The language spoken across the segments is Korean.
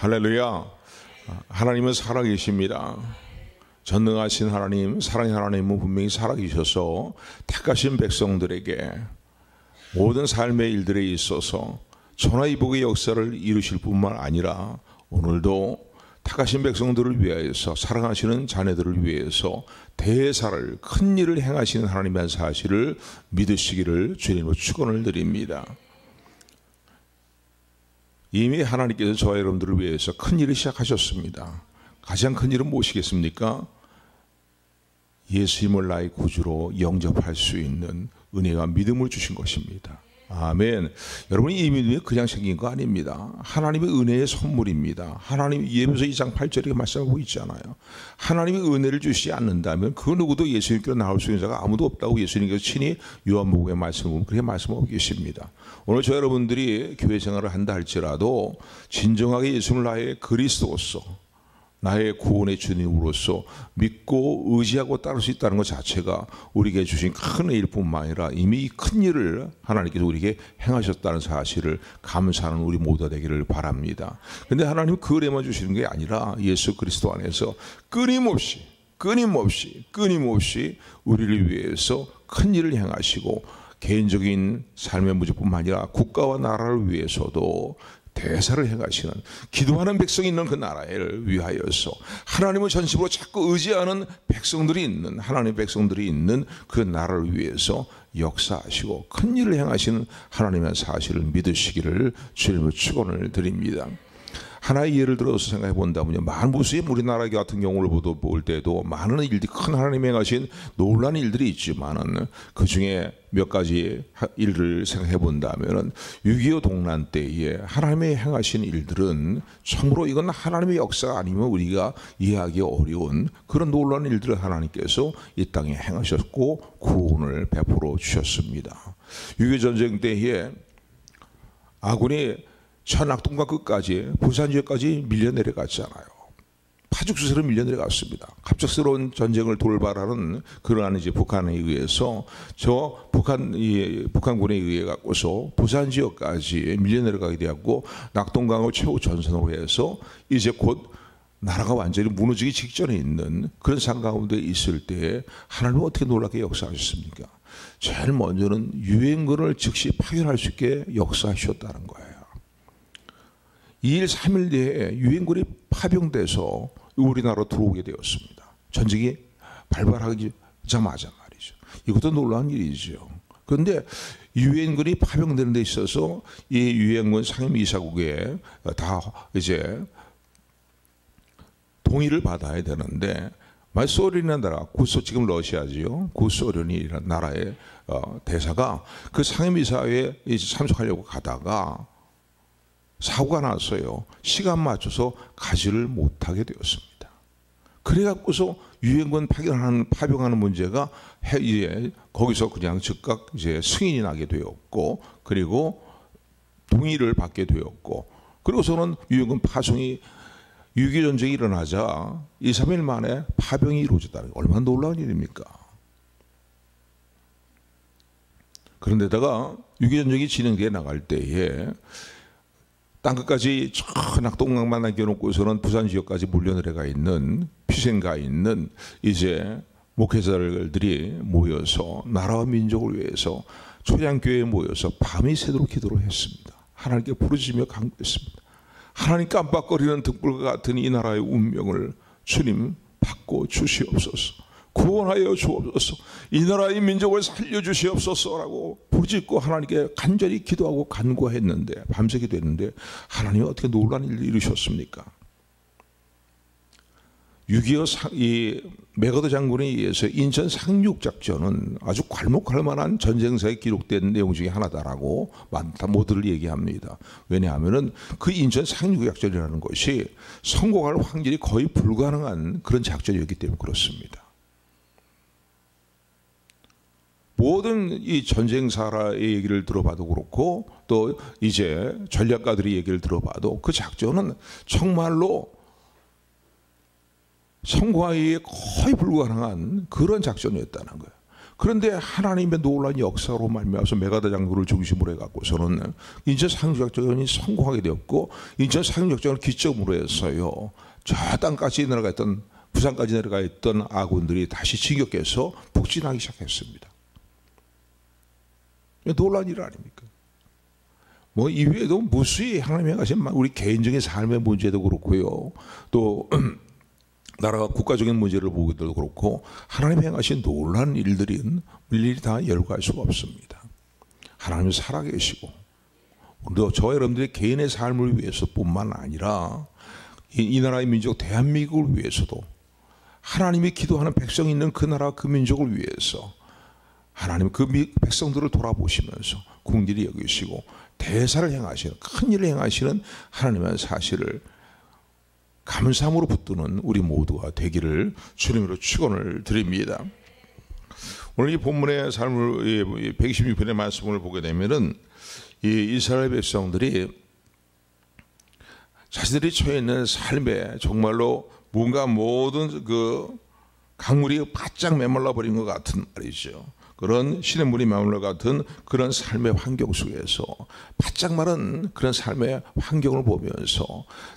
할렐루야. 하나님은 살아계십니다. 전능하신 하나님, 사랑의 하나님은 분명히 살아계셔서 택하신 백성들에게 모든 삶의 일들에 있어서 천하이복의 역사를 이루실 뿐만 아니라 오늘도 택하신 백성들을 위하여서 사랑하시는 자녀들을 위해서 대사를 큰 일을 행하시는 하나님의 사실을 믿으시기를 주님으로 축원을 드립니다. 이미 하나님께서 저와 여러분들을 위해서 큰 일을 시작하셨습니다. 가장 큰 일은 무엇이겠습니까? 예수님을 나의 구주로 영접할 수 있는 은혜와 믿음을 주신 것입니다. 아멘. 여러분이 이 믿음이 그냥 생긴 거 아닙니다. 하나님의 은혜의 선물입니다. 하나님 예배서 2장 8절에 말씀하고 있잖아요. 하나님의 은혜를 주시지 않는다면 그 누구도 예수님께로 나올 수 있는 자가 아무도 없다고 예수님께서 친히 요한복음에 말씀을 그렇게 말씀하고 계십니다. 오늘 저 여러분들이 교회 생활을 한다 할지라도 진정하게 예수님을 나의 그리스도로서 나의 구원의 주님으로서 믿고 의지하고 따를 수 있다는 것 자체가 우리에게 주신 큰 일뿐만 아니라 이미 이 큰 일을 하나님께서 우리에게 행하셨다는 사실을 감사하는 우리 모두가 되기를 바랍니다. 그런데 하나님은 그 은혜만 주시는 게 아니라 예수 그리스도 안에서 끊임없이 우리를 위해서 큰 일을 행하시고 개인적인 삶의 문제뿐만 아니라 국가와 나라를 위해서도 대사를 행하시는 기도하는 백성이 있는 그 나라를 위하여서 하나님을 전심으로 자꾸 의지하는 백성들이 있는 하나님의 백성들이 있는 그 나라를 위해서 역사하시고 큰 일을 행하시는 하나님의 사실을 믿으시기를 주님을 축원을 드립니다. 하나의 예를 들어서 생각해 본다면요, 무수히 우리나라 같은 경우를 볼 때도 많은 일들이 큰 하나님이 행하신 놀라운 일들이 있지만은 그 중에 몇 가지 일을 생각해 본다면은 6.25 동란 때에 하나님이 행하신 일들은 참으로 이건 하나님의 역사가 아니면 우리가 이해하기 어려운 그런 놀라운 일들을 하나님께서 이 땅에 행하셨고 구원을 베풀어 주셨습니다. 6.25 전쟁 때에 아군이 천악동과 끝까지 부산 지역까지 밀려 내려갔잖아요. 파죽수세로 밀려 내려갔습니다. 갑작스러운 전쟁을 돌발하는 그러한 이제 북한에 의해서 북한군에 의해 갖고서 부산 지역까지 밀려 내려가게 되었고 낙동강을 최후 전선으로 해서 이제 곧 나라가 완전히 무너지기 직전에 있는 그런 상황 가운데 있을 때 하나님은 어떻게 놀랍게 역사하셨습니까? 제일 먼저는 유엔군을 즉시 파견할 수 있게 역사하셨다는 거예요. 2일 3일 내에 유엔군이 파병돼서 우리나라로 들어오게 되었습니다. 전쟁이 발발하자마자 말이죠. 이것도 놀라운 일이죠. 그런데 유엔군이 파병되는 데 있어서 이 유엔군 상임이사국에 다 이제 동의를 받아야 되는데 소련이라는 나라, 지금 러시아지요. 구소련이라는 나라의 대사가 그 상임이사회에 참석하려고 가다가 사고가 났어요. 시간 맞춰서 가지를 못하게 되었습니다. 그래갖고서 유엔군 파병하는 문제가 이제 거기서 그냥 즉각 이제 승인이 나게 되었고, 그리고 동의를 받게 되었고, 그리고서는 유엔군 파송이 6.25 전쟁이 일어나자 2, 3일 만에 파병이 이루어졌다는 게 얼마나 놀라운 일입니까? 그런데다가 6.25 전쟁이 진행되어 나갈 때에 땅끝까지 낙동강만 남겨놓고서는 부산 지역까지 몰려내려가 있는 피생가 있는 이제 목회자들이 모여서 나라와 민족을 위해서 초량교회에 모여서 밤이 새도록 기도를 했습니다. 하나님께 부르짖으며 간구했습니다. 하나님 깜빡거리는 등불과 같은 이 나라의 운명을 주님 바꿔 주시옵소서. 구원하여 주옵소서. 이 나라의 민족을 살려주시옵소서라고 부르짖고 하나님께 간절히 기도하고 간구했는데, 밤새 기도했는데 하나님이 어떻게 놀라운 일을 이루셨습니까? 6.25 이 메가더 장군에 의해서 인천 상륙작전은 아주 괄목할 만한 전쟁사에 기록된 내용 중에 하나다라고 모두를 얘기합니다. 왜냐하면 그 인천 상륙작전이라는 것이 성공할 확률이 거의 불가능한 그런 작전이었기 때문에 그렇습니다. 모든 이 전쟁사라의 얘기를 들어봐도 그렇고 또 이제 전략가들의 얘기를 들어봐도 그 작전은 정말로 성공하기에 거의 불가능한 그런 작전이었다는 거예요. 그런데 하나님의 놀라운 역사로 말미암아서 메가다 장군을 중심으로 해갖고서는 인천 상륙작전이 성공하게 되었고, 인천 상륙작전을 기점으로 해서요 저 땅까지 내려가 있던, 부산까지 내려가 있던 아군들이 다시 진격해서 북진하기 시작했습니다. 놀라운 일 아닙니까? 뭐 이외에도 무수히 하나님이 하신 우리 개인적인 삶의 문제도 그렇고요, 또 나라가 국가적인 문제를 보기도 그렇고 하나님이 행하신 놀라운 일들은 일일이 다 열거할 수가 없습니다. 하나님이 살아계시고, 또 저 여러분들의 개인의 삶을 위해서뿐만 아니라 이 나라의 민족 대한민국을 위해서도, 하나님이 기도하는 백성이 있는 그 나라 그 민족을 위해서 하나님 그 백성들을 돌아보시면서 긍휼히 여기시고 대사를 행하시는, 큰 일을 행하시는 하나님의 사실을 감사함으로 붙드는 우리 모두가 되기를 주님으로 축원을 드립니다. 오늘 이 본문의 삶을 126편의 말씀을 보게 되면은 이 이스라엘 백성들이 자신들이 처해 있는 삶에 정말로 뭔가 모든 그 강물이 바짝 메말라 버린 것 같은 말이죠. 그런 시냇물이 메말라 같은 그런 삶의 환경 속에서 바짝 마른 그런 삶의 환경을 보면서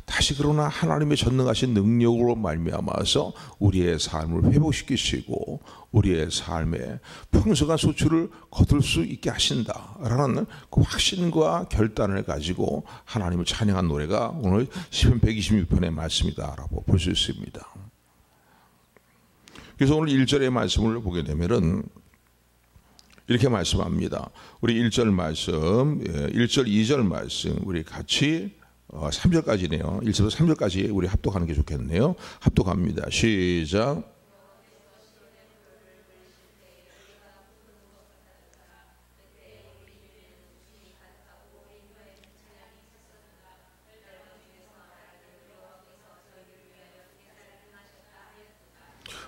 다시 그러나 하나님의 전능하신 능력으로 말미암아서 우리의 삶을 회복시키시고 우리의 삶에 풍성한 소출을 거둘 수 있게 하신다라는 그 확신과 결단을 가지고 하나님을 찬양한 노래가 오늘 시편 126편의 말씀이다라고 볼 수 있습니다. 그래서 오늘 1절의 말씀을 보게 되면은 이렇게 말씀합니다. 우리 1절 말씀, 1절, 2절 말씀 우리 같이 3절까지네요. 1절부터 3절까지 우리 합독하는 게 좋겠네요. 합독합니다. 시작.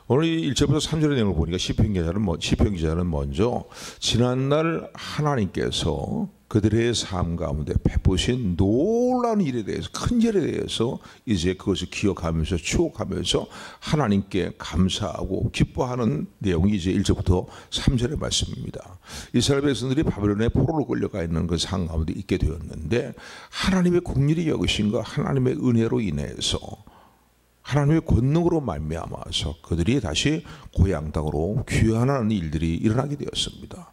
오늘 1절부터 3절의 내용을 보니까 시편 기자는 먼저 지난날 하나님께서 그들의 삶 가운데 베푸신 놀라운 일에 대해서, 큰 일에 대해서 이제 그것을 기억하면서 추억하면서 하나님께 감사하고 기뻐하는 내용이 이제 1절부터 3절의 말씀입니다. 이스라엘 백성들이 바벨론의 포로로 끌려가 있는 그 상황 가운데 있게 되었는데 하나님의 긍휼히 여기심과 하나님의 은혜로 인해서 하나님의 권능으로 말미암아서 그들이 다시 고향 땅으로 귀환하는 일들이 일어나게 되었습니다.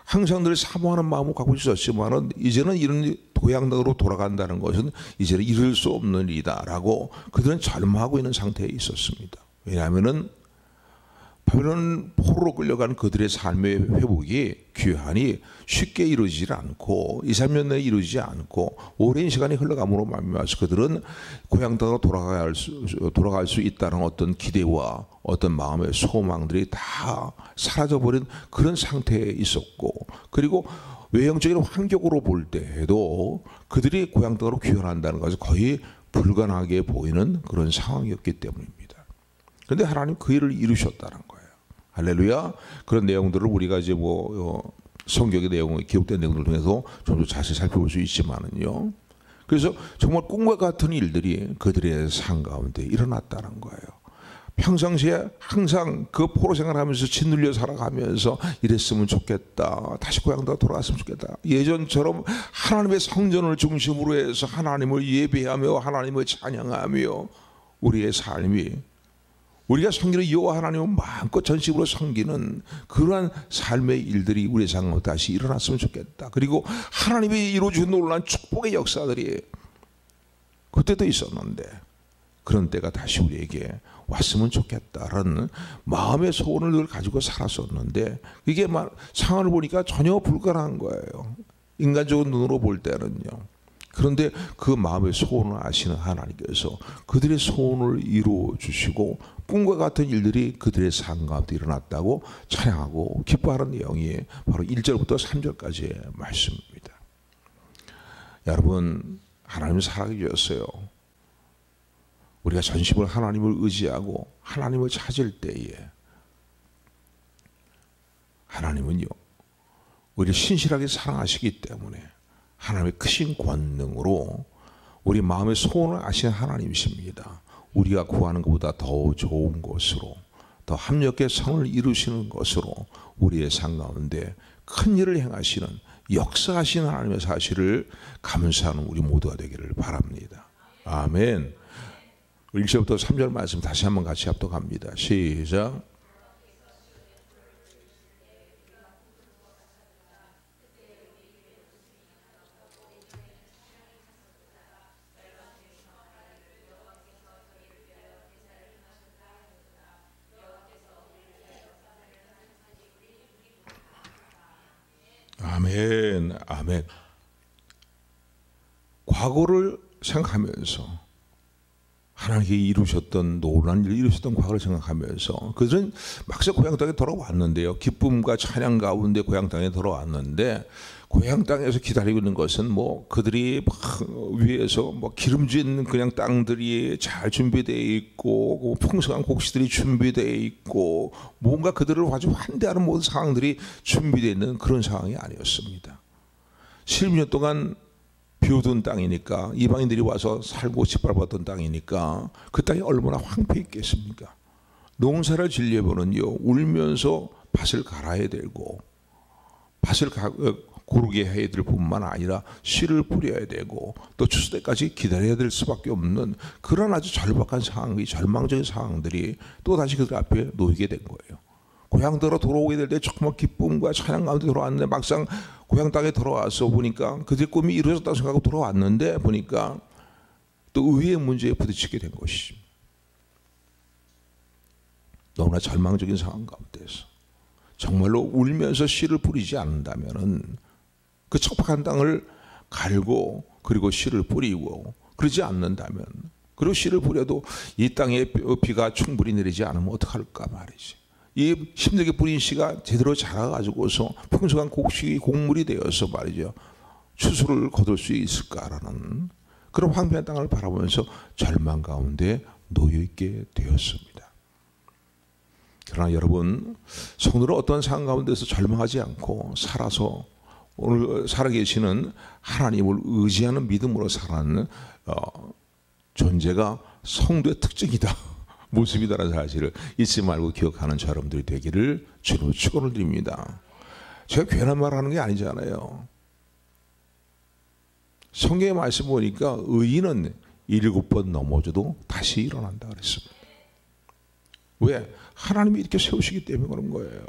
항상 늘 사모하는 마음을 갖고 있었지만은 이제는 이런 고향 땅으로 돌아간다는 것은 이제는 이룰 수 없는 일이다라고 그들은 절망하고 있는 상태에 있었습니다. 왜냐하면은 바벨론 포로로 끌려간 그들의 삶의 회복이 귀환이 쉽게 이루어지지 않고 2, 3년 내에 이루어지지 않고 오랜 시간이 흘러감으로 말미암아서 그들은 고향 땅으로 돌아갈 수 있다는 어떤 기대와 어떤 마음의 소망들이 다 사라져버린 그런 상태에 있었고, 그리고 외형적인 환경으로 볼 때에도 그들이 고향 땅으로 귀환한다는 것은 거의 불가능하게 보이는 그런 상황이었기 때문입니다. 그런데 하나님 그 일을 이루셨다는 거예요. 할렐루야. 그런 내용들을 우리가 이제 성경의 내용, 기록된 내용들을 통해서 좀 더 자세히 살펴볼 수 있지만은요. 그래서 정말 꿈과 같은 일들이 그들의 삶 가운데 일어났다는 거예요. 평상시에 항상 그 포로 생활하면서 짓눌려 살아가면서 이랬으면 좋겠다, 다시 고향으로 돌아갔으면 좋겠다, 예전처럼 하나님의 성전을 중심으로 해서 하나님을 예배하며 하나님을 찬양하며 우리의 삶이, 우리가 섬기는 여호와 하나님을 마음껏 전심으로 섬기는 그러한 삶의 일들이 우리의 삶에 다시 일어났으면 좋겠다. 그리고 하나님이 이루어주신 놀라운 축복의 역사들이 그때도 있었는데 그런 때가 다시 우리에게 왔으면 좋겠다라는 마음의 소원을 늘 가지고 살았었는데 이게 상황을 보니까 전혀 불가능한 거예요. 인간적인 눈으로 볼 때는요. 그런데 그 마음의 소원을 아시는 하나님께서 그들의 소원을 이루어 주시고 꿈과 같은 일들이 그들의 삶 가운데 일어났다고 찬양하고 기뻐하는 내용이 바로 1절부터 3절까지의 말씀입니다. 여러분, 하나님 살아계셨어요. 우리가 전심으로 하나님을 의지하고 하나님을 찾을 때에 하나님은요, 우리를 신실하게 사랑하시기 때문에 하나님의 크신 권능으로 우리 마음의 소원을 아시는 하나님이십니다. 우리가 구하는 것보다 더 좋은 것으로 더 합력해 성을 이루시는 것으로 우리의 삶 가운데 큰 일을 행하시는 역사하시는 하나님의 사실을 감사하는 우리 모두가 되기를 바랍니다. 아멘. 1절부터 3절 말씀 다시 한번 같이 합독합니다. 시작. 아멘, 아멘. 과거를 생각하면서 하나님께 이루셨던 놀라운 일을 이루셨던 과거를 생각하면서 그들은 막상 고향 땅에 돌아왔는데요. 기쁨과 찬양 가운데 고향 땅에 돌아왔는데 고향 땅에서 기다리고 있는 것은 뭐 그들이 위에서 뭐 기름진 그냥 땅들이 잘 준비되어 있고 풍성한 곡식들이 준비되어 있고 뭔가 그들을 아주 환대하는 모든 상황들이 준비되어 있는 그런 상황이 아니었습니다. 10년 동안 비오던 땅이니까 이방인들이 와서 살고 짓밟았던 땅이니까 그 땅이 얼마나 황폐했겠습니까? 농사를 지려면은요 울면서 밭을 갈아야 되고 밭을 고르게 해야 될 뿐만 아니라 씨를 뿌려야 되고 또 추수 때까지 기다려야 될 수밖에 없는 그런 아주 절박한 상황이 절망적인 상황들이 또 다시 그들 앞에 놓이게 된 거예요. 고향으로 돌아오게 될 때 정말 기쁨과 찬양 가운데 돌아왔는데 막상 고향 땅에 돌아와서 보니까 그들의 꿈이 이루어졌다고 생각하고 돌아왔는데 보니까 또 의의 문제에 부딪히게 된 것이죠. 너무나 절망적인 상황 가운데서 정말로 울면서 씨를 뿌리지 않는다면은 그 척박한 땅을 갈고 그리고 씨를 뿌리고 그러지 않는다면 그리고 씨를 뿌려도 이 땅에 비가 충분히 내리지 않으면 어떡할까 말이지. 이 힘들게 뿌린 씨가 제대로 자라가지고서 풍성한 곡식이 곡물이 되어서 말이죠. 추수를 거둘 수 있을까라는 그런 황폐한 땅을 바라보면서 절망 가운데 놓여있게 되었습니다. 그러나 여러분 성도는 어떤 상황 가운데서 절망하지 않고 살아서 오늘 살아계시는 하나님을 의지하는 믿음으로 살아가는 존재가 성도의 특징이다. 모습이다라는 사실을 잊지 말고 기억하는 저 여러분들이 되기를 주님으로 축원을 드립니다. 제가 괜한 말하는 게 아니잖아요. 성경의 말씀 보니까 의인은 7번 넘어져도 다시 일어난다 그랬습니다. 왜? 하나님이 이렇게 세우시기 때문에 그런 거예요.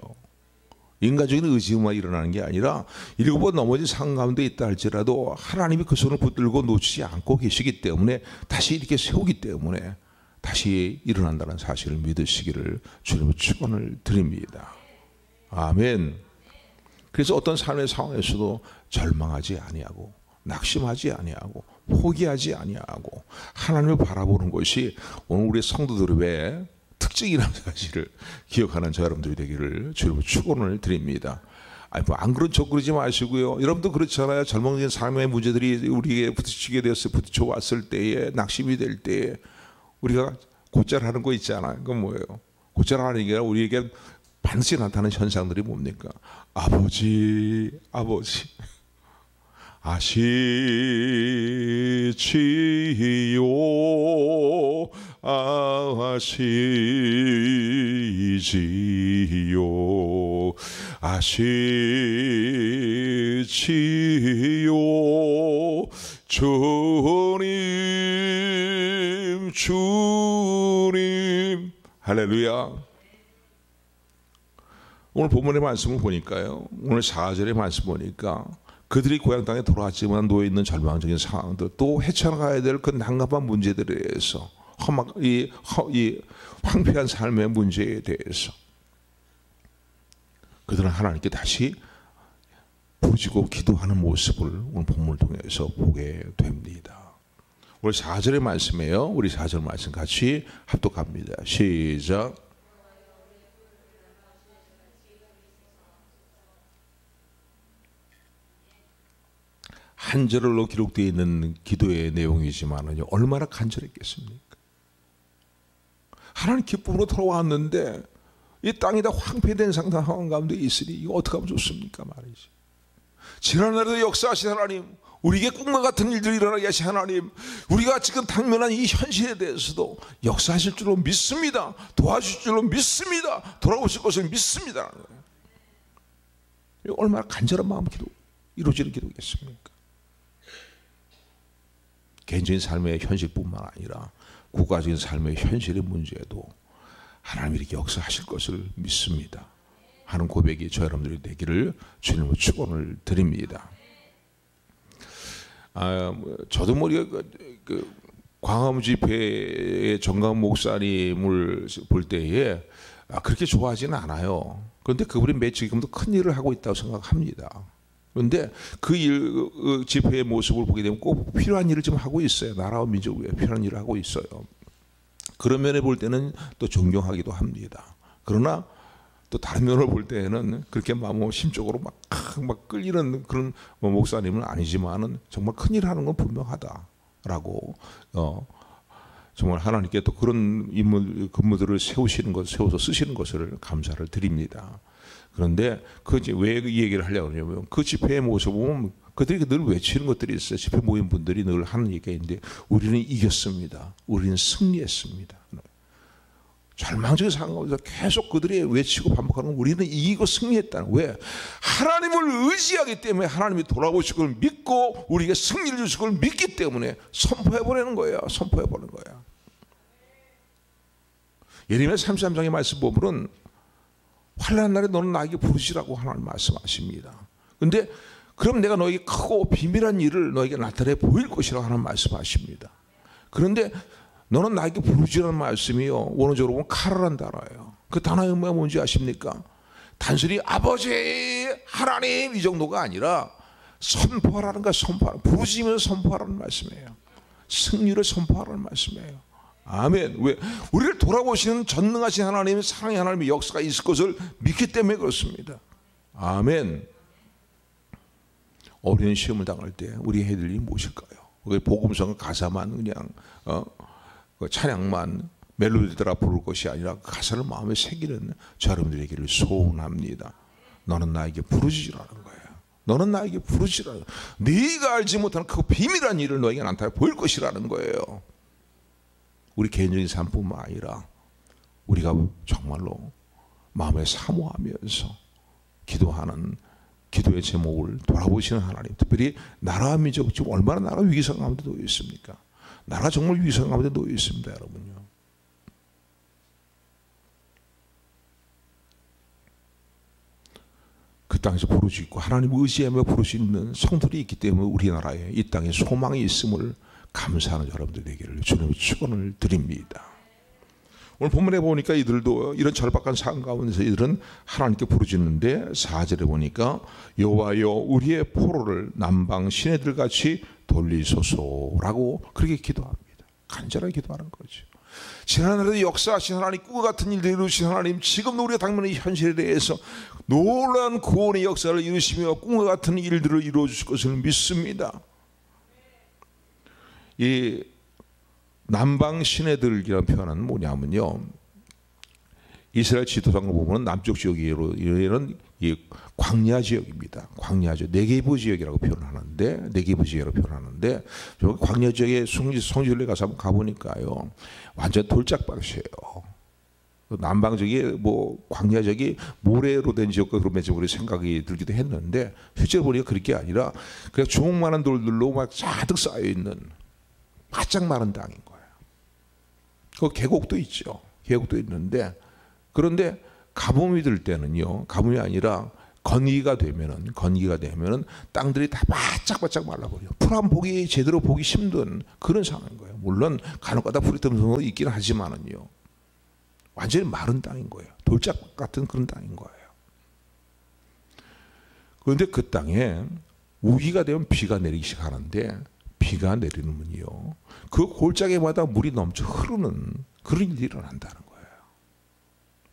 인간적인 의지만 일어나는 게 아니라 7번 넘어진 상황 가운데 있다 할지라도 하나님이 그 손을 붙들고 놓치지 않고 계시기 때문에 다시 이렇게 세우기 때문에 다시 일어난다는 사실을 믿으시기를 주님의 축원을 드립니다. 아멘. 그래서 어떤 삶의 상황에서도 절망하지 아니하고 낙심하지 아니하고 포기하지 아니하고 하나님을 바라보는 것이 오늘 우리 성도들의 특징이라는 사실을 기억하는 저 여러분들이 되기를 주님의 축원을 드립니다. 아니 뭐 안 그런 척 그러지 마시고요. 여러분도 그렇잖아요. 절망적인 삶의 문제들이 우리에게 부딪혀 왔을 때에 낙심이 될 때에 우리가 곧잘하는 거 있잖아요. 그건 뭐예요? 곧잘하는 게 아니라 우리에게 반드시 나타나는 현상들이 뭡니까? 아버지 아시지요 아시지요 주님 할렐루야. 오늘 본문의 말씀을 보니까요, 오늘 4절의 말씀 보니까 그들이 고향 땅에 돌아왔지만 놓여있는 절망적인 상황들 또 헤쳐나가야 될 그 난감한 문제들에 대해서 이 황폐한 삶의 문제에 대해서 그들은 하나님께 다시 부르짖고 기도하는 모습을 오늘 본문을 통해서 보게 됩니다. 오늘 4절의 말씀이에요. 우리 4절 말씀 같이 합독합니다. 시작. 한 절로 기록되어 있는 기도의 내용이지만 얼마나 간절했겠습니까? 하나님 기쁨으로 돌아왔는데 이 땅이 다 황폐된 상황 가운데 있으니 이거 어떻게 하면 좋습니까 말이지. 지난날에도 역사하신 하나님 우리에게 꿈과 같은 일들이 일어나게 하신 하나님, 우리가 지금 당면한 이 현실에 대해서도 역사하실 줄로 믿습니다. 도와주실 줄로 믿습니다. 돌아오실 것을 믿습니다. 얼마나 간절한 마음 기도, 이루어지는 기도겠습니까? 개인적인 삶의 현실뿐만 아니라 국가적인 삶의 현실의 문제에도 하나님이 이렇게 역사하실 것을 믿습니다 하는 고백이 저 여러분들이 되기를 주님으로 축원을 드립니다. 저도 광화문 집회의 정강 목사님을 볼 때에 그렇게 좋아하지는 않아요. 그런데 그분이 지금도 큰 일을 하고 있다고 생각합니다. 그런데 그 집회의 모습을 보게 되면 꼭 필요한 일을 좀 하고 있어요. 나라와 민족을 위해 필요한 일을 하고 있어요. 그런 면에 볼 때는 또 존경하기도 합니다. 그러나 또 다른 면을 볼 때는 그렇게 심적으로 막 끌리는 그런 목사님은 아니지만은 정말 큰일 하는 건 분명하다라고 정말 하나님께 또 그런 근무들을 세워서 쓰시는 것을 감사를 드립니다. 그런데 왜 이 얘기를 하려고 하냐면 그 집회의 모습을 보면 그들이 늘 외치는 것들이 있어요. 집회 모인 분들이 늘 하는 얘기가 있는데 우리는 이겼습니다. 우리는 승리했습니다. 절망적인 상황 가운데서 계속 그들이 외치고 반복하는 건 우리는 이기고 승리했다는. 왜? 하나님을 의지하기 때문에 하나님이 돌아보실 걸 믿고 우리에게 승리를 주실 걸 믿기 때문에 선포해버리는 거예요. 선포해버리는 거예요. 예레미야 33장의 말씀 보면은 환난한 날에 너는 나에게 부르시라고 하나님 말씀하십니다. 그런데 그럼 내가 너에게 크고 비밀한 일을 너에게 나타내 보일 것이라고 하나님 말씀하십니다. 그런데 너는 나에게 부르시라는 말씀이요, 원어적으로 보면 카라라는 단어예요. 그 단어의 의미가 뭔지 아십니까? 단순히 아버지 하나님 이 정도가 아니라 선포하라는 거야. 선포하라. 부르시면서 선포하라는 말씀이에요. 승리를 선포하라는 말씀이에요. 아멘. 왜? 우리를 돌아보시는 전능하신 하나님, 사랑의 하나님의 역사가 있을 것을 믿기 때문에 그렇습니다. 아멘. 어려운 시험을 당할 때 우리 해야 될 일이 무엇일까요? 복음성의 가사만 그냥 찬양만 멜로디들아 부를 것이 아니라 가사를 마음에 새기는 저 여러분들에게를 소원합니다. 너는 나에게 부르짖으라는 거예요. 너는 나에게 부르짖으라. 네가 알지 못하는 그 비밀한 일을 너에게 나타내 보일 것이라는 거예요. 우리 개인적인 삶뿐만 아니라 우리가 정말로 마음에 사모하면서 기도하는 기도의 제목을 돌아보시는 하나님, 특별히 나라와 민족, 지금 얼마나 나라 위기상 가운데 놓여 있습니까? 나라 정말 위기상 가운데 놓여 있습니다, 여러분요. 그 땅에서 부르짖고 하나님을 의지하며 부르짖는 성들이 있기 때문에 우리나라에 이 땅에 소망이 있음을 감사하는 여러분들에게를 주님의 축원을 드립니다. 오늘 본문에 보니까 이들도 이런 절박한 상황 가운데서 이들은 하나님께 부르짖는데 4절에 보니까 여호와여 우리의 포로를 남방 시내들 같이 돌리소서라고 그렇게 기도합니다. 간절하게 기도하는 거죠. 지난날에도 역사하신 하나님, 꿈과 같은 일을 이루신 하나님, 지금도 우리가 당면한 이 현실에 대해서 놀라운 구원의 역사를 이루시며 꿈과 같은 일들을 이루어 주실 것을 믿습니다. 이 남방 시내들이라는 표현은 뭐냐면요, 이스라엘 지도상을 보면 남쪽 지역이는 이 광야 지역입니다. 광야 지역, 네게브 지역이라고 표현하는데, 네게브 지역이라고 표현하는데, 광야 지역에 성지순례 가서 한번 가보니까요, 완전 돌짝밭이에요. 남방 지역이 광야 지역이 모래로 된 지역과 그런 우리 생각이 들기도 했는데, 실제로 보니까 그럴 게 아니라 그냥 조목만한 돌들로 막 가득 쌓여 있는 바짝 마른 땅인 거예요. 그 계곡도 있죠. 계곡도 있는데, 그런데 가뭄이 들 때는요, 가뭄이 아니라 건기가 되면은 땅들이 다 바짝바짝 말라버려요. 풀 한 포기 제대로 보기 힘든 그런 상황인 거예요. 물론 간혹가다 풀이 틈틈이 있긴 하지만은요, 완전히 마른 땅인 거예요. 돌짝 같은 그런 땅인 거예요. 그런데 그 땅에 우기가 되면 비가 내리기 시작하는데, 비가 내리는군요, 그 골짜기마다 물이 넘쳐 흐르는 그런 일이 일어난다는 거예요.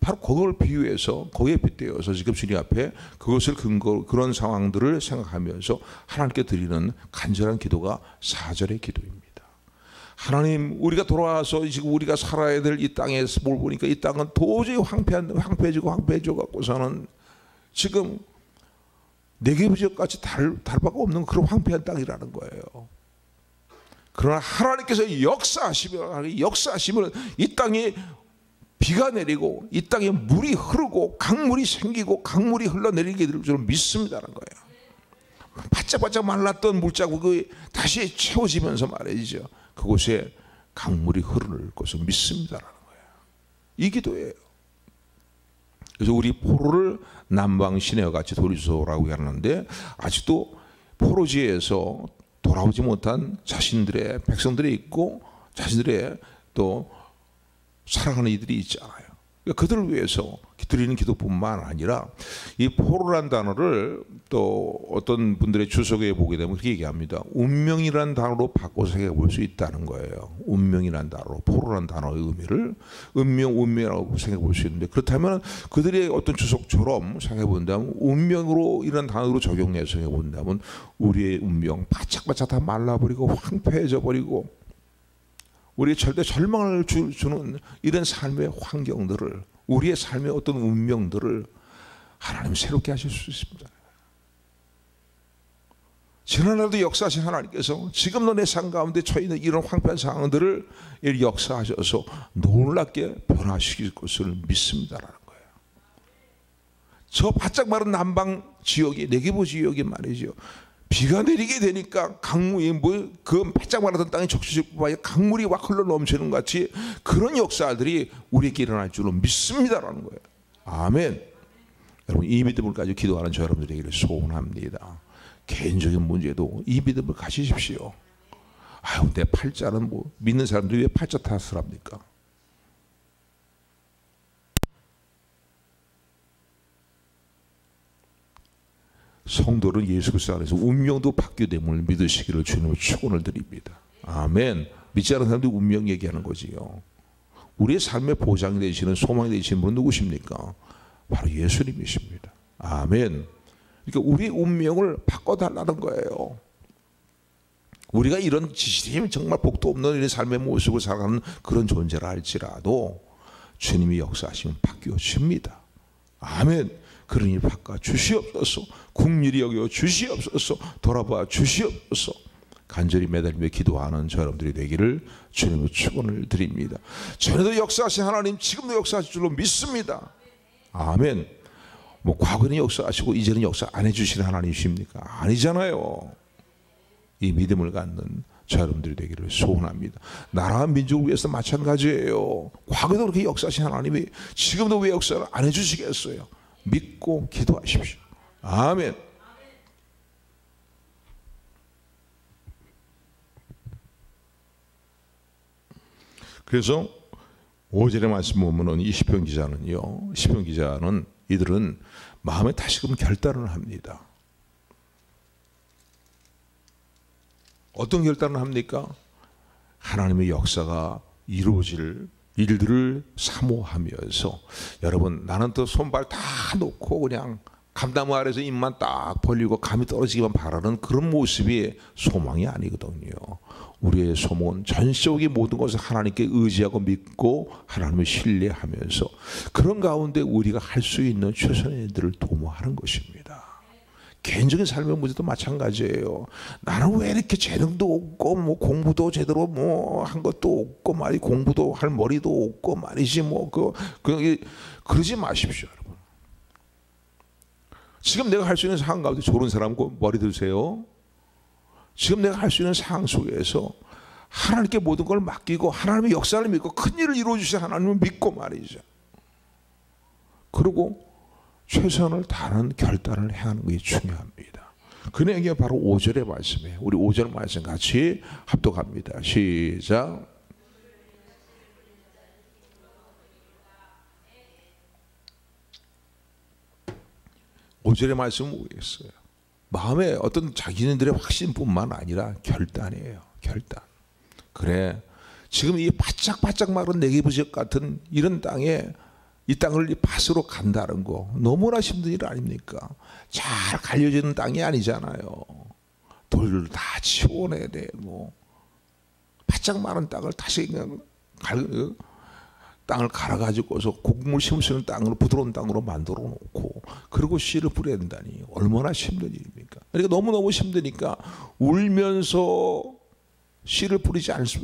바로 그걸 비유해서, 거기에 빗대어서 지금 주님 앞에 그것을 그런 상황들을 생각하면서 하나님께 드리는 간절한 기도가 4절의 기도입니다. 하나님, 우리가 돌아와서 지금 우리가 살아야 될 이 땅에서 뭘 보니까 이 땅은 도저히 황폐해지고 갖고서는 지금 네게부 지역같이 다를 바가 없는 그런 황폐한 땅이라는 거예요. 그러나 하나님께서 역사하시면 이 땅에 비가 내리고 이 땅에 물이 흐르고 강물이 생기고 강물이 흘러내리게 될 줄 믿습니다라는 거예요. 바짝바짝 말랐던 물자국이 다시 채워지면서 말이죠. 그곳에 강물이 흐를 것을 믿습니다라는 거예요. 이 기도예요. 그래서 우리 포로를 남방 시내와 같이 돌이소라고 하는데 아직도 포로지에서 돌아오지 못한 자신들의 백성들이 있고 자신들의 또 사랑하는 이들이 있잖아요. 그러니까 그들을 위해서 드리는 기도뿐만 아니라 이 포로란 단어를 또 어떤 분들의 주석에 보게 되면 그렇게 얘기합니다. 운명이란 단어로 바꿔서 생각해 볼 수 있다는 거예요. 운명이란 단어로 포로란 단어의 의미를 운명이라고 생각해 볼 수 있는데, 그렇다면 그들의 어떤 주석처럼 생각해 본다면 운명으로 이런 단어로 적용해서 생각해 본다면 우리의 운명 바짝바짝 다 말라버리고 황폐해져 버리고 우리의 절대 절망을 주는 이런 삶의 환경들을, 우리의 삶의 어떤 운명들을 하나님 새롭게 하실 수 있습니다. 지난날도 역사하신 하나님께서 지금도 내 삶 가운데 처해 있는 이런 황폐한 상황들을 역사하셔서 놀랍게 변화시킬 것을 믿습니다라는 거예요. 저 바짝 마른 남방 지역이, 네게부 지역이 말이죠. 비가 내리게 되니까 강물이 그 바짝 마르던 땅이 적시적부에 강물이 확 흘러 넘치는 것 같이 그런 역사들이 우리에게 일어날 줄로 믿습니다라는 거예요. 아멘. 여러분, 이 믿음을 가지고 기도하는 저 여러분들에게 소원합니다. 개인적인 문제도 이 믿음을 가지십시오. 아유, 내 팔자는 믿는 사람들이 왜 팔자 탓을 합니까? 성도는 예수 그리스도 안에서 운명도 바뀌게 됨을 믿으시기를 주님의 축원을 드립니다. 아멘. 믿지 않는 사람들이 운명 얘기하는 거지요. 우리의 삶의 보장이 되시는, 소망이 되시는 분은 누구십니까? 바로 예수님이십니다. 아멘. 그러니까 우리의 운명을 바꿔달라는 거예요. 우리가 이런 지시림 정말 복도 없는 이런 삶의 모습을 살아가는 그런 존재라 할지라도 주님이 역사하시면 바뀌어집니다. 아멘. 그러니 바꿔 주시옵소서. 국률이 여겨 주시옵소서. 돌아봐 주시옵소서. 간절히 매달리며 기도하는 저 여러분들이 되기를 주님의 축원을 드립니다. 전에도 역사하신 하나님 지금도 역사하실 줄로 믿습니다. 아멘. 과거는 역사하시고 이제는 역사 안 해주시는 하나님이십니까? 아니잖아요. 이 믿음을 갖는 저 여러분들이 되기를 소원합니다. 나라와 민족을 위해서 마찬가지예요. 과거도 그렇게 역사하신 하나님이 지금도 왜 역사를 안 해주시겠어요? 믿고 기도하십시오. 아멘. 그래서 5절의 말씀 보면은 이 시편 기자는 이들은 마음에 다시금 결단을 합니다. 어떤 결단을 합니까? 하나님의 역사가 이루어질 일들을 사모하면서, 여러분, 나는 또 손발 다 놓고 그냥 감나무 아래서 입만 딱 벌리고 감이 떨어지기만 바라는 그런 모습이 소망이 아니거든요. 우리의 소망은 전적인 모든 것을 하나님께 의지하고 믿고 하나님을 신뢰하면서 그런 가운데 우리가 할 수 있는 최선의 일들을 도모하는 것입니다. 개인적인 삶의 문제도 마찬가지예요. 나는 왜 이렇게 재능도 없고 공부도 제대로 한 것도 없고 공부도 할 머리도 없고 말이지 그러지 마십시오, 여러분. 지금 내가 할 수 있는 상황 가운데 좋은 사람 머리 드세요. 지금 내가 할 수 있는 상황 속에서 하나님께 모든 걸 맡기고 하나님의 역사를 믿고 큰 일을 이루어 주신 하나님을 믿고 말이죠. 그리고 최선을 다하는 결단을 해야 하는 게 중요합니다. 그 얘기가 바로 5절의 말씀이에요. 우리 5절 말씀 같이 합독합니다. 시작. 오절의 말씀은 뭐겠어요? 마음에 어떤 자기네들의 확신뿐만 아니라 결단이에요. 결단. 그래, 지금 이 바짝바짝 마른 네게부 지역 같은 이런 땅에 이 땅을 이 밭으로 간다는 거 너무나 힘든 일 아닙니까? 잘 갈려지는 땅이 아니잖아요. 돌을 다 치워내야 되고 바짝 마른 땅을 다시 그냥 땅을 갈아가지고서 곡물 심을 수 있는 땅으로, 부드러운 땅으로 만들어 놓고 그리고 씨를 뿌려야 된다니 얼마나 힘든 일입니까? 그러니까 너무너무 힘드니까 울면서 씨를 뿌리지 않을 수,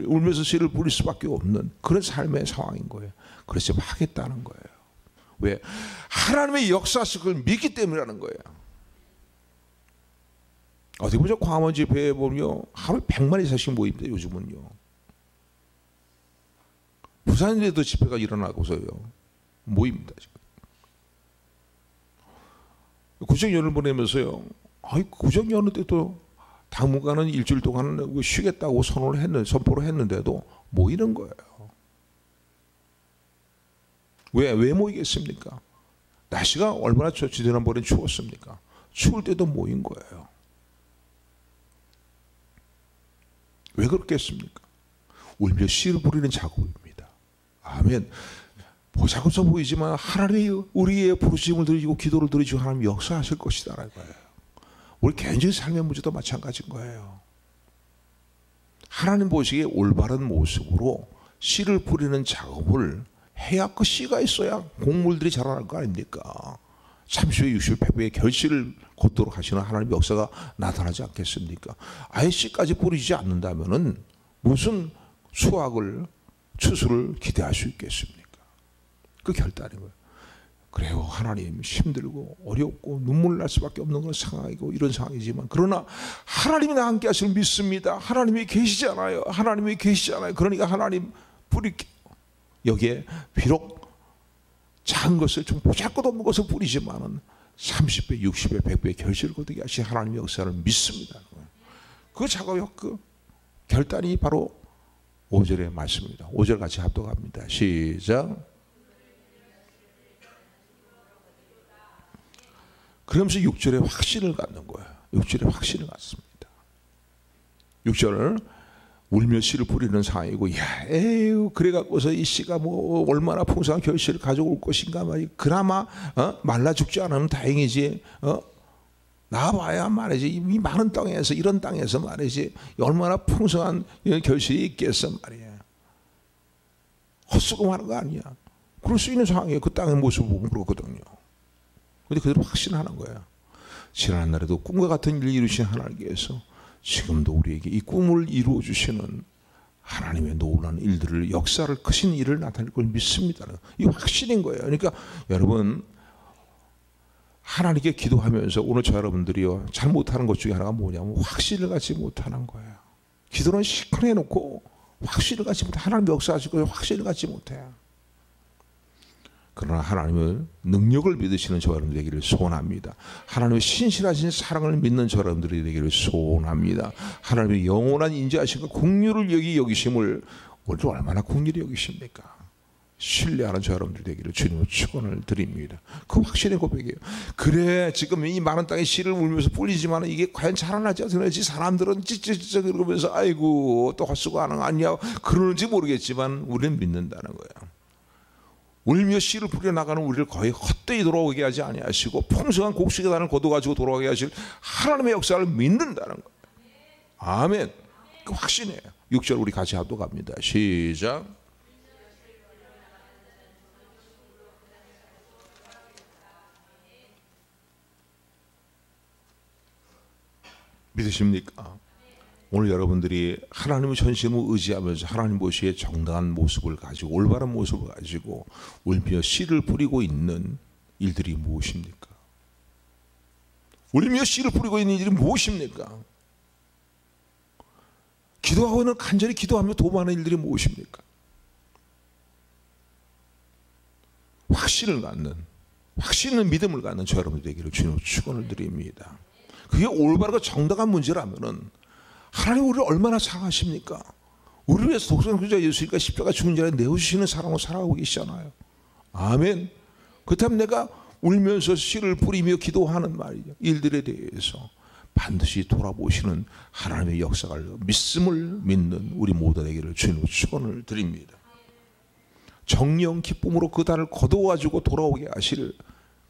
울면서 씨를 뿌릴 수밖에 없는 그런 삶의 상황인 거예요. 그래서 하겠다는 거예요. 왜? 하나님의 역사식을 믿기 때문이라는 거예요. 어디 보죠? 광화문 집회에 보면 하루에 100만 이상씩 모입니다. 요즘은요. 부산에도 집회가 일어나고서요 모입니다. 구정연을 보내면서요. 구정 여는 때도 당분간은 일주일 동안은 쉬겠다고 선포를 했는데도 모이는 거예요. 왜 모이겠습니까? 날씨가 얼마나 지난번엔 추웠습니까? 추울 때도 모인 거예요. 왜 그렇겠습니까? 울며 씨를 뿌리는 작업입니다. 아멘. 보자고서 보이지만 하나님이 우리의 부르심을 들으시고 기도를 들으시고 하나님이 역사하실 것이다라는 거예요. 우리 개인적인 삶의 문제도 마찬가지인 거예요. 하나님 보시기에 올바른 모습으로 씨를 뿌리는 작업을 해야 그 씨가 있어야 곡물들이 자라날 거 아닙니까? 30회, 60회, 100회의 결실을 걷도록 하시는 하나님의 역사가 나타나지 않겠습니까? 아예 씨까지 뿌리지 않는다면은 무슨 수확을, 추수를 기대할 수 있겠습니까? 그 결단인 거예요. 그래요. 하나님 힘들고 어렵고 눈물 날 수밖에 없는 그런 상황이고 이런 상황이지만 그러나 하나님이 나와 함께 하시는 믿습니다. 하나님이 계시잖아요. 하나님이 계시잖아요. 그러니까 하나님 뿌릴게요. 여기에 비록 작은 것을 좀 보잘것 없는 것을 뿌리지만은 30배, 60배, 100배 결실을 거두게 하신 하나님의 역사를 믿습니다. 그 작업의 그 결단이 바로 5절의 말씀입니다. 5절 같이 합독합니다. 시작. 그러면서 6절에 확신을 갖는 거예요. 6절에 확신을 갖습니다. 6절을 울며 씨를 뿌리는 상황이고, 야, 에휴, 그래갖고서 이 씨가 뭐 얼마나 풍성한 결실을 가져올 것인가 말이. 그나마 말라 죽지 않으면 다행이지. 나와봐야 말이지. 이 많은 땅에서, 이런 땅에서 말이지 얼마나 풍성한 결실이 있겠어 말이야. 헛수고하는 거 아니야. 그럴 수 있는 상황이에요. 그 땅의 모습을 보면 그렇거든요. 근데 그대로 확신하는 거야. 지난 날에도 꿈과 같은 일을 이루신 하나님께서 지금도 우리에게 이 꿈을 이루어 주시는 하나님의 놀라운 일들을, 역사를, 크신 일을 나타낼 걸 믿습니다. 이 확신인 거예요. 그러니까 여러분, 하나님께 기도하면서 오늘 저 여러분들이요 잘 못하는 것 중에 하나가 뭐냐면 확신을 갖지 못하는 거예요. 기도는 시큰해 놓고 확신을 갖지 못해. 하나님 역사하시고 확신을 갖지 못해. 그러나 하나님의 능력을 믿으시는 저 여러분들 되기를 소원합니다. 하나님의 신실하신 사랑을 믿는 저 여러분들이 되기를 소원합니다. 하나님의 영원한 인자하심과 긍휼을 여기심을 우리를 얼마나 긍휼히 여기십니까? 신뢰하는 저 여러분들 되기를 주님의 축원을 드립니다. 그 확신의 고백이에요. 그래, 지금 이 많은 땅에 씨를 울면서 뿌리지만 이게 과연 자라나지 않을지 사람들은 찌찌찌 그러면서 아이고 또 헛수고하는 거 아니야 그러는지 모르겠지만 우리는 믿는다는 거예요. 울며 씨를 뿌려나가는 우리를 거의 헛되이 돌아오게 하지 아니하시고 풍성한 곡식의 단을 거둬가지고 돌아오게 하실 하나님의 역사를 믿는다는 거예요. 아멘. 그 확신이에요. 6절 우리 같이 합독합니다. 시작. 믿으십니까? 오늘 여러분들이 하나님의 전심을 의지하면서 하나님 보시기에 정당한 모습을 가지고 올바른 모습을 가지고 울며 씨를 뿌리고 있는 일들이 무엇입니까? 울며 씨를 뿌리고 있는 일이 무엇입니까? 기도하고는 간절히 기도하며 도모하는 일들이 무엇입니까? 확신을 갖는, 확신 있는 믿음을 갖는 저 여러분들 되기를 주님 축원을 드립니다. 그게 올바르고 정당한 문제라면은 하나님 우리를 얼마나 사랑하십니까? 우리를 위해서 독생자 예수님과 십자가 죽은 자를 내어주시는 사랑으로 살아가고 계시잖아요. 아멘. 그렇다면 내가 울면서 씨를 뿌리며 기도하는 말이죠. 일들에 대해서 반드시 돌아보시는 하나님의 역사가 믿음을 믿는 우리 모두에게를 주님으로 축원을 드립니다. 정령 기쁨으로 그 달을 거두어가지고 돌아오게 하실,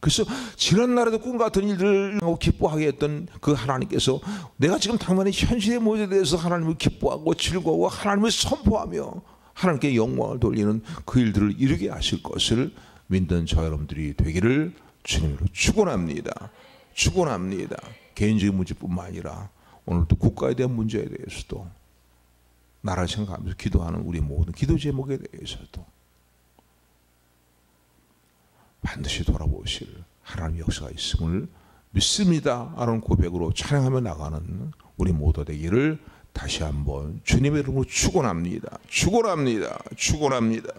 그래서 지난 날에도 꿈 같은 일들을 하고 기뻐하게 했던 그 하나님께서 내가 지금 당면의 현실의 모습에 대해서 하나님을 기뻐하고 즐거워 하나님을 선포하며 하나님께 영광을 돌리는 그 일들을 이루게 하실 것을 믿는 저 여러분들이 되기를 주님으로 축원합니다. 축원합니다. 개인적인 문제뿐만 아니라 오늘도 국가에 대한 문제에 대해서도 나라를 생각하면서 기도하는 우리 모든 기도 제목에 대해서도 반드시 돌아보실 하나님의 역사가 있음을 믿습니다. 라는 고백으로 찬양하며 나가는 우리 모두 되기를 다시 한번 주님의 이름으로 축원합니다. 축원합니다. 축원합니다.